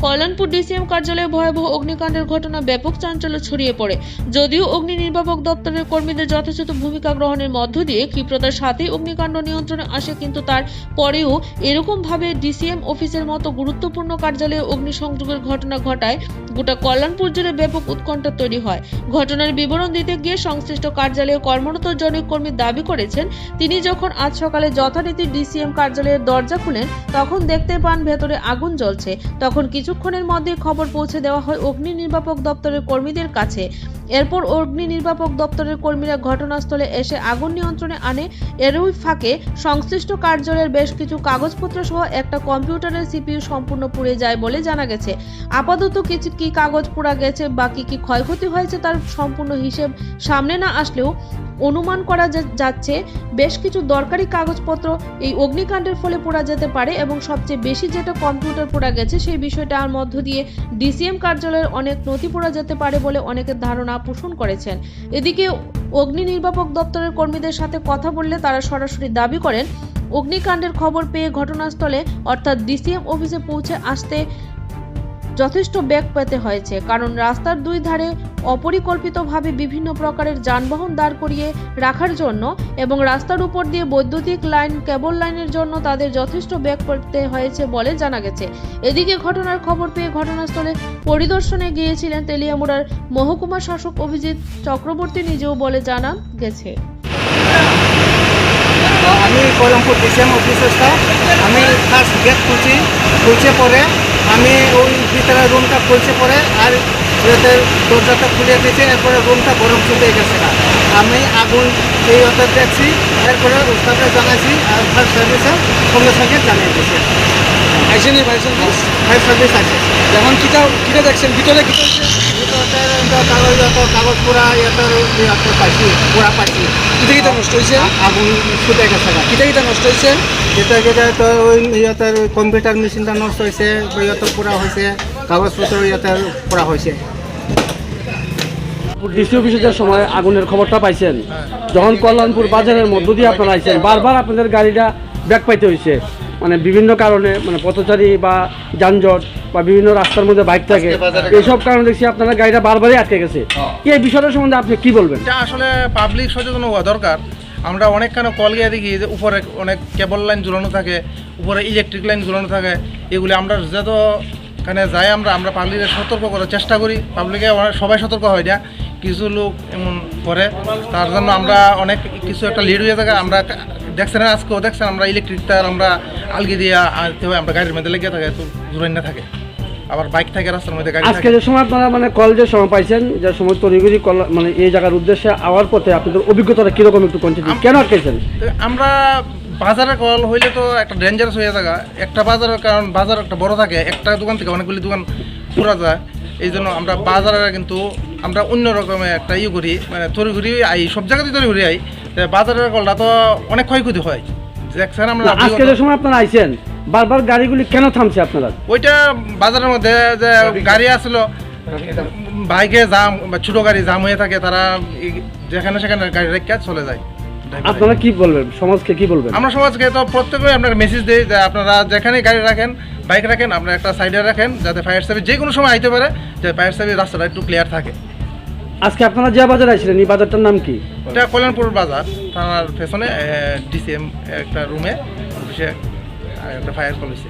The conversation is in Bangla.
কল্যাণপুর ডিসিএম কার্যালয়ে ভয়াবহ অগ্নিকাণ্ডের ঘটনা ব্যাপক চাঞ্চল্য ছড়িয়ে পড়ে। যদিও অগ্নি নির্বাপক দপ্তরের কর্মীদের যথাযথ ভূমিকা গ্রহণের মধ্য দিয়ে ক্ষিপ্রতার সাথেই অগ্নিকাণ্ড নিয়ন্ত্রণে আসে, কিন্তু তার পরেও এরকম ভাবে ডিসিএম অফিসের মতো গুরুত্বপূর্ণ কার্যালয়ে অগ্নিসংযোগের ঘটনা ঘটায় গোটা কল্যাণপুর জুড়ে ব্যাপক উৎকণ্ঠা তৈরি হয়। ঘটনার বিবরণ দিতে গিয়ে সংশ্লিষ্ট কার্যালয়ে কর্মরত জনৈক কর্মী দাবি করেছেন, তিনি যখন আজ সকালে যথারীতি ডিসিএম কার্যালয়ের দরজা খুলেন তখন দেখতে পান ভেতরে আগুন জ্বলছে। তখন কিছুক্ষণের মধ্যে খবর পৌঁছে দেওয়া হয় অগ্নি নির্বাপক দপ্তরের কর্মীদের কাছে। এরপর অগ্নি নির্বাপক দপ্তরের কর্মীরা ঘটনাস্থলে এসে আগুন নিয়ন্ত্রণে আনে। এরই ফাঁকে সংশ্লিষ্ট কার্যালয়ের বেশ কিছু কাগজপত্র সহ একটা কম্পিউটারের সিপিইউ সম্পূর্ণ পুড়ে যায় বলে জানা গেছে। আপাতত কি কাগজ পোড়া গেছে বা কি ক্ষয়ক্ষতি হয়েছে তার সম্পূর্ণ হিসেব সামনে না আসলেও অনুমান করা যাচ্ছে বেশ কিছু দরকারি কাগজপত্র এই অগ্নিকাণ্ডের ফলে পোড়া যেতে পারে, এবং সবচেয়ে বেশি যেটা কম্পিউটার পোড়া গেছে সেই বিষয়টার মধ্য দিয়ে ডিসিএম কার্যালয়ের অনেক নথি পোড়া যেতে পারে বলে অনেকের ধারণা পোষণ করেছেন। এদিকে অগ্নি নির্বাপক দপ্তরের কর্মীদের সাথে কথা বললে তারা সরাসরি দাবি করেন, অগ্নিকাণ্ডের খবর পেয়ে ঘটনাস্থলে অর্থাৎ ডিসিএম অফিসে পৌঁছে আসতে যথেষ্ট বেগ পেতে হয়েছে, কারণ রাস্তার দুই ধারে অপরিকল্পিতভাবে বিভিন্ন প্রকারের যানবাহন দাঁড় করিয়ে রাখার জন্য এবং রাস্তার উপর দিয়ে বৈদ্যুতিক লাইন কেবল লাইনের জন্য তাদের যথেষ্ট বেগ পেতে হয়েছে বলে জানা গেছে। এদিকে ঘটনার খবর পেয়ে ঘটনাস্থলে পরিদর্শনে গিয়েছিলেন তেলিয়ামুড়ার মহকুমা শাসক অভিজিৎ চক্রবর্তী নিজেও বলে জানা গেছে। আমি কল্যাণপুর ডিসিএম অফিসের স্টাফ। আমি ফার্স্ট গেট খুলছে পরে আমি ওই ভিতরে রুমটা খুলছে পরে আর দরজাটা খুলে দিয়েছে। এরপরে রুমটা গরম শুকিয়ে গেছে না, আমি আগুন এই অর্ডার দেখছি। এরপরে স্টাফে জানাইছি আর ফায়ার সার্ভিসে সঙ্গে সঙ্গে জানিয়ে দিয়েছে। আইসেন ফায়ার সার্ভিস আছে। যখন কিটা দেখছেন ভিতরে কি কাগজ পুরা পাইছি, পুরা পাইছি। কিটা নষ্ট হয়েছে? আগুন ছুটে গেছে না। কিটা নষ্ট হয়েছে? যেটা তো ওই ইয়াতের কম্পিউটার মেশিনটা নষ্ট হয়েছে, ইয়াতে পুরা হয়েছে, কাগজপত্র ইয়াতে পুরা হয়েছে। ডিসি অফিসে যে সময় আগুনের খবরটা পাইছেন, যখন কল্যাণপুর বাজারের মধ্য দিয়ে আপনারা আইছেন, বারবার আপনাদের গাড়িটা ব্যাক পাইতে হয়েছে, মানে বিভিন্ন কারণে, মানে পথচারী বা যানজট বা বিভিন্ন রাস্তার মধ্যে বাইক থাকে, এইসব কারণে দেখছি আপনারা গাড়িটা বারবারই আটকে গেছে। এই বিষয়টা সম্বন্ধে আপনি কি বলবেন? এটা আসলে পাবলিক সচেতন হওয়া দরকার। আমরা অনেকখানে কল গিয়ে দেখি যে উপরে অনেক কেবল লাইন ঝুলানো থাকে, উপরে ইলেকট্রিক লাইন ঝুলানো থাকে। এগুলি আমরা যতখানে যাই আমরা পাবলিকের সতর্ক করার চেষ্টা করি। পাবলিকে সবাই সতর্ক হয় না, কিছু লোক এমন করে, তার জন্য আমরা অনেক কিছু একটা লিড হয়ে থাকে। আমরা দেখছেন আজকেও দেখছেন আমরা ইলেকট্রিক তার আমরা আলগি দিয়ে আনতে হয়, আমরা গাড়ির মধ্যে লেগে থাকে, তো জোরাই না থাকে, আবার বাইক থাকে রাস্তার মধ্যে গাড়ি। আজকে যে সময় আপনারা মানে কল যে সময় পাইছেন, যে সময় তড়িঘড়ি কল মানে এই জায়গার উদ্দেশ্যে আওয়ার পথে আপনাদের অভিজ্ঞতাটা কিরকম একটু কন্টিনিউ কেন আটকেছেন? আমরা বাজারে কল হইলে তো একটা ডেঞ্জারাস হয়ে থাকে একটা বাজারের, কারণ বাজার একটা বড় থাকে, একটা দোকান থেকে অনেকগুলি দোকান পুরা যায়। এই জন্য আমরা বাজারে কিন্তু আমরা অন্য রকমের একটা করি, মানে তড়িঘড়ি আই, সব জায়গাতেই তড়িঘড়ি আই। বাজারের কলটা তো অনেক ক্ষয়ক্ষতি হয়। দেখছেন আমরা আজকে যে সময় আপনারা আইছেন, বারবার গাড়িগুলি কেন থামছে আপনারা? ওইটা বাজারের মধ্যে যে গাড়ি আসলো, বাইকে জাম বা ছোটো গাড়ি জাম হয়ে থাকে, তারা যেখানে সেখানে গাড়ি রেখে চলে যায়। আপনারা কি বলবেন, সমাজকে কি বলবেন? আমরা সমাজকে তো প্রত্যেকে আপনার মেসেজ দিই যে আপনারা যেখানে গাড়ি রাখেন, বাইক রাখেন, আপনারা একটা সাইডে রাখেন, যাতে ফায়ার সার্ভিস যে কোনো সময় আইতে পারে, যে ফায়ার সার্ভিস রাস্তাটা একটু ক্লিয়ার থাকে। আজকে আপনারা যে বাজারে আইছিলেন, এই বাজারটার নাম কি? এটা কল্যাণপুর বাজার, থানার পেছনে ডিসিএম একটা রুমে একটা ফায়ার কল হয়েছে।